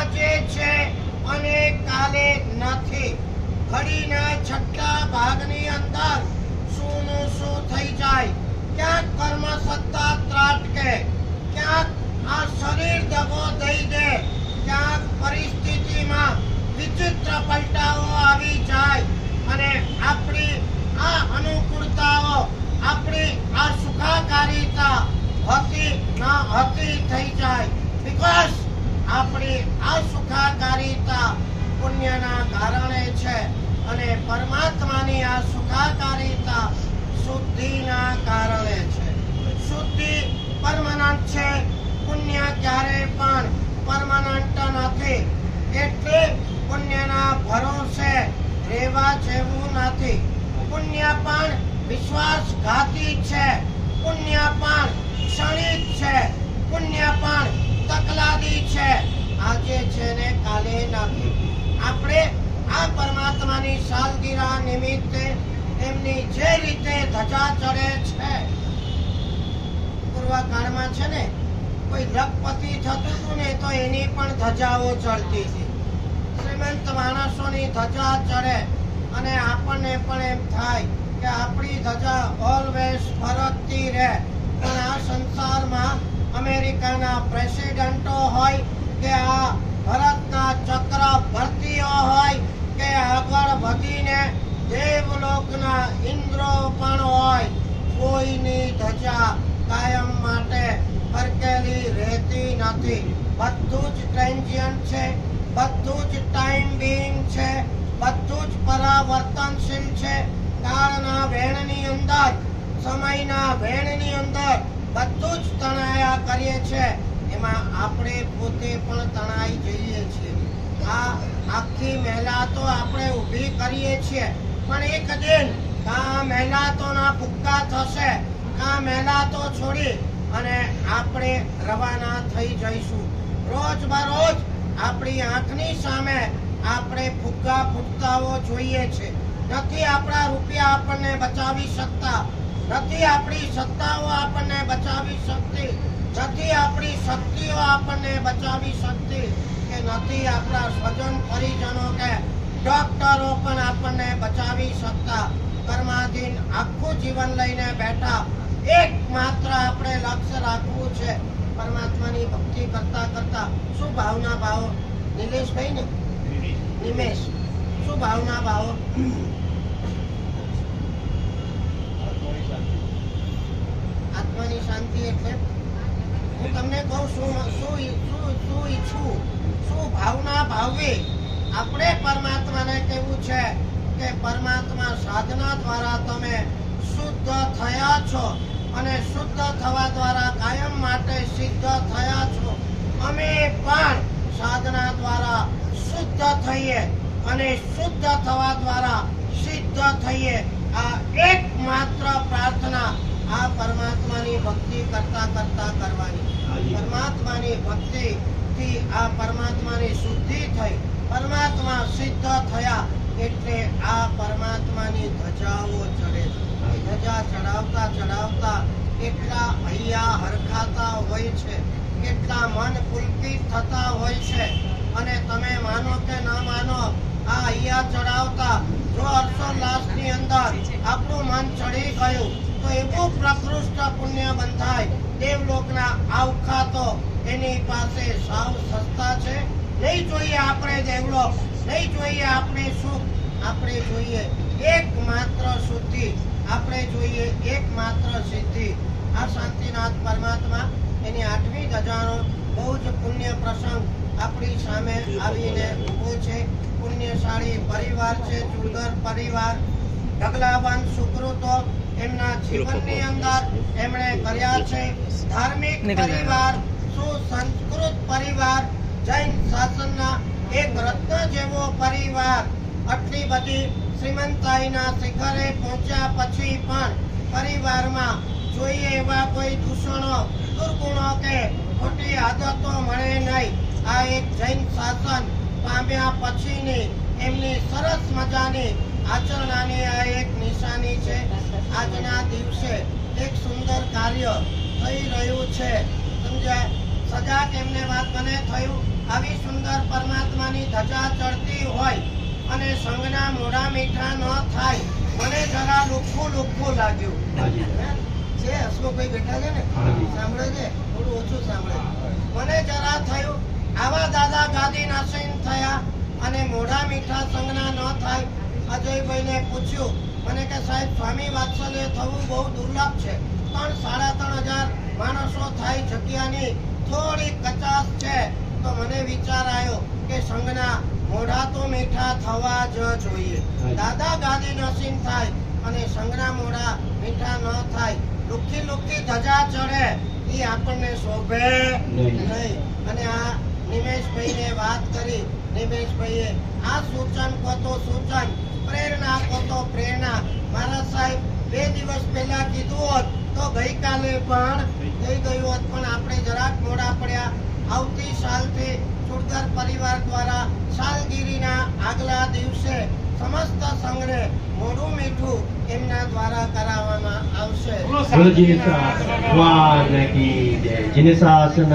આજે છે અને કાલે નથી. ઘડીના છઠ્ઠા ભાગની અંદર શુંનું શું થઈ જાય. ક્યાંક કર્મ સત્તા ત્રાટકે, ક્યાંક આ શરીર દગો દઈ દે, ક્યાંક પરિસ્થિતિમાં વિચિત્ર પલટાઓ આવી જાય અને આપણી આ અનુકૂળતાઓ, આપણી આ સુખાકારીતા હતી ન હતી થઈ જાય. બીકોઝ આપણી આ સુખાકારીતા પુણ્યના કારણે છે અને પરમાત્માની આ સુખાકારીતા શુદ્ધિના કારણે છે. શુદ્ધિ પરમનન્ટ છે, પુણ્ય ક્યારે પણ પરમનન્ટ નથી. એટલે પુણ્યના ભરોસે રહેવા જેવું નથી. પુણ્ય પણ વિશ્વાસઘાતી છે, પુણ્ય પણ ક્ષણિક છે, પુણ્ય પણ તકલાદી છે. આજે છે ને કાલે નથી. આપણે આ પરમાત્માની સાલગીરા નિમિત્તે એમની જે રીતે ધજા ચડે છે, પૂર્વકાળમાં છે ને કોઈ લખપતિ થતું હતું ને તો એની પણ ધજાઓ ચડતી હતી. શ્રીમંત માણસોની ધજા ચડે અને આપણને પણ એમ થાય કે આપણી ધજા ઓલવેઝ ફરકતી રહે. પણ આ સંસારમાં અમેરિકાના પ્રેસિડેન્ટો હોય કે આ ભરતના ચક્રવર્તીઓ હોય કે આગળ વધીને દેવલોકના ઇન્દ્રો પણ હોય, કોઈની ધજા કાયમ માટે ફરકેલી રહેતી નથી. બધું જ ટ્રાન્ઝિયન્ટ છે, બધું જ ટાઈમ બિંગ છે, બધું જ પરાવર્તનશીલ છે. કાળના વેણની અંદર, સમયના વેણની અંદર બધું જ તણાયા કરીએ છે. એમાં આપણે પોતે પણ તણાઈ જઈએ છીએ. આ આખી મહેલાતો આપણે ઊભી કરીએ છીએ, પણ એક દિન આ મહેલાતોના ભૂક્કા થશે, આ મહેલાતો છોડી અને આપણે રવાના થઈ જઈશું. રોજ બરોજ આપણી આંખની સામે આપણે ફુગ્ગા ફૂટતાઓ જોઈએ છે. નથી આપણા રૂપિયા આપણને બચાવી શકતા, નથી આપણી સત્તાઓ આપણને બચાવી શકતી, નથી આપણી શક્તિઓ આપણને બચાવી શકતી, કે નથી આપણા સ્વજન પરિજનો કે ડોક્ટરો પણ આપણને બચાવી શકતા. કર્માધીન આખું જીવન લઈને બેઠા. એકમાત્ર આપણે લક્ષ્ય રાખવું છે પરમાત્માની ભક્તિ કરતા કરતા. શું ભાવના ભાવો નિલેશભાઈ ને નિમેશ, શું ભાવના ભાવો? આત્માની શાંતિ એટલે હું તમને કહું શું ઈચ્છું, શું ભાવના ભાવવી. આપણે પરમાત્માને કહેવું છે કે પરમાત્મા સાધના દ્વારા તમે શુદ્ધ થયા છો અને શુદ્ધ થવા દ્વારા કાયમ માટે સિદ્ધ થયા છો. અમે પણ સાધના દ્વારા શુદ્ધ થઈએ અને શુદ્ધ થવા દ્વારા સિદ્ધ થઈએ. આ એકમાત્ર પ્રાર્થના આ પરમાત્માની ભક્તિ કરતા કરતા કરવાની. પરમાત્માની ભક્તિથી આ પરમાત્માની શુદ્ધિ થઈ, પરમાત્મા સિદ્ધ થયા એટલે આ પરમાત્માની ધજાઓ ચડે છે. ધજા ચડાવતા ચડાવતા કેટલા હૈયા હરખાતા હોય છે, કેટલા મન પુલકિત થતા હોય છે. અને તમે માનો કે ન માનો, આ હૈયા ચડાવતા જો હર્ષોલ્લાસની અંદર આપણું મન ચડી ગયું તો એવું પ્રકૃષ્ટ પુણ્ય બંધાય. દેવલોકના આવખાતો એની પાસે સાવ સસ્તા છે. નહીં જોઈએ આપણે દેવલોક, નહીં જોઈએ આપણે સુખ, આપણે જોઈએ એકમાત્ર શુદ્ધિ, આપણે જોઈએ એકમાત્ર સિદ્ધિ. આ શાંતિનાથ પરમાત્મા એની 8મી ધજાનો બહુ જ પુણ્ય પ્રસંગ આપણી સામે આવીને ઊભો છે. પુણ્યશાળી પરિવાર છે, ચુડગર પરિવાર. ઢગલાબંધ સુકૃતો એમના જીવનની અંદર એમણે કર્યા છે. ધાર્મિક પરિવાર, સુસંસ્કૃત પરિવાર, જૈન શાસનના એક રત્ન જેવો પરિવાર. આટલી બધી શ્રીમંતાઈના શિખરે પહોંચ્યા પછી પણ પરિવારમાં જોઈએ એવા કોઈ દૂષણો, દુર્ગુણો કે ખોટી આદતો મળે નહીં. આ એક જૈન શાસન પામ્યા પછીની એમની સરસ મજાની આચરણાની આ એક નિશાની છે. આજના દિવસે એક સુંદર કાર્ય થઈ રહ્યું છે. સમજાય? સજાગ એમને વાત મને થયું આવી સુંદર પરમાત્માની ધજા ચડતી હોય અને સંગના મોઢા મીઠા ન થાય, મને જરા લુખ્ખું લાગ્યું. છે હસમુખભાઈ બેઠા છે ને, સાંભળે છે, થોડું ઓછું સાંભળે. મને જરા થયું આવા દાદા ગાદી નાસીન થયા અને મોઢા મીઠા સંગના ન થાય. અજયભાઈને પૂછ્યું, મને કે સાહેબ સ્વામી વાત્સલ્ય થવું બહુ દુર્લભ છે. 3,500 માણસો થાય, જગ્યાની થોડી કચાશ છે. તો મને વિચાર આવ્યો કે સંગના મોઢા તો મીઠા થવા જ જોઈએ. દાદા ગાદી નસીન થાય અને સંગના મોઢા મીઠા ન થાય, લુખ્ખી ધજા ચડે, એ આપણને શોભે નહીં. અને આ નિમેશભાઈને વાત કરી. નિમેશભાઈએ આ સૂચન કો તો સૂચન, પ્રેરણા કો તો પ્રેરણા. મારા સાહેબ 2 દિવસ પહેલા કીધું હોત તો ગઈકાલે પણ થઈ ગયું હોત, પણ આપણે જરાક મોડા પડ્યા. આવતી સાલથી ચુડગર પરિવાર દ્વારા સાલગીરીના આગલા દિવસે સમસ્ત સંઘને મોઢું મીઠું એમના દ્વારા કરાવવામાં આવશે. જીનેશ શાસન